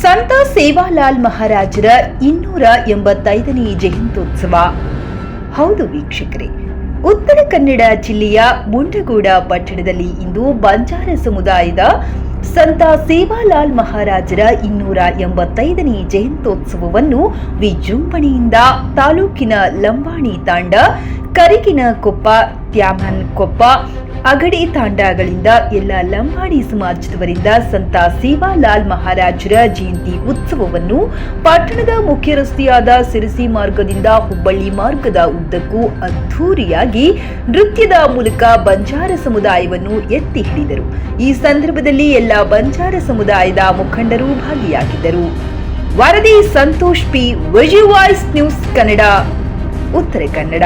ಸಂತ ಸೇವಾಲಾಲ್ ಮಹಾರಾಜರ 285ನೇ ಜಯಂತ್ಯೋತ್ಸವ. ಹೌದು ವೀಕ್ಷಕರೇ, ಉತ್ತರ ಕನ್ನಡ ಜಿಲ್ಲೆಯ ಮುಂಡಗೋಡ ಪಟ್ಟಣದಲ್ಲಿ ಇಂದು ಬಂಜಾರ ಸಮುದಾಯದ ಸಂತ ಸೇವಾಲಾಲ್ ಮಹಾರಾಜರ 285ನೇ ಜಯಂತ್ಯೋತ್ಸವವನ್ನು ವಿಜೃಂಭಣೆಯಿಂದ ತಾಲೂಕಿನ ಲಂಬಾಣಿ ತಾಂಡ, ಕರಿಗಿನ ಕೊಪ್ಪ, ತ್ಯಾಮನ್ ಕೊಪ್ಪ, ಅಗಡಿ ತಾಂಡಗಳಿಂದ ಎಲ್ಲ ಲಂಬಾಣಿ ಸಮಾಜದವರಿಂದ ಸಂತ ಸೇವಾಲಾಲ್ ಮಹಾರಾಜರ ಜಯಂತಿ ಉತ್ಸವವನ್ನು ಪಟ್ಟಣದ ಮುಖ್ಯ ರಸ್ತೆಯಾದ ಸಿರಸಿ ಮಾರ್ಗದಿಂದ ಹುಬ್ಬಳ್ಳಿ ಮಾರ್ಗದ ಉದ್ದಕ್ಕೂ ಅದ್ಧೂರಿಯಾಗಿ ನೃತ್ಯದ ಮೂಲಕ ಬಂಜಾರ ಸಮುದಾಯವನ್ನು ಎತ್ತಿ ಹಿಡಿದರು. ಈ ಸಂದರ್ಭದಲ್ಲಿ ಎಲ್ಲ ಬಂಜಾರ ಸಮುದಾಯದ ಮುಖಂಡರು ಭಾಗಿಯಾಗಿದ್ದರು. ವರದಿ Santosh P, Vijay voice news Kannada, Uttara Kannada.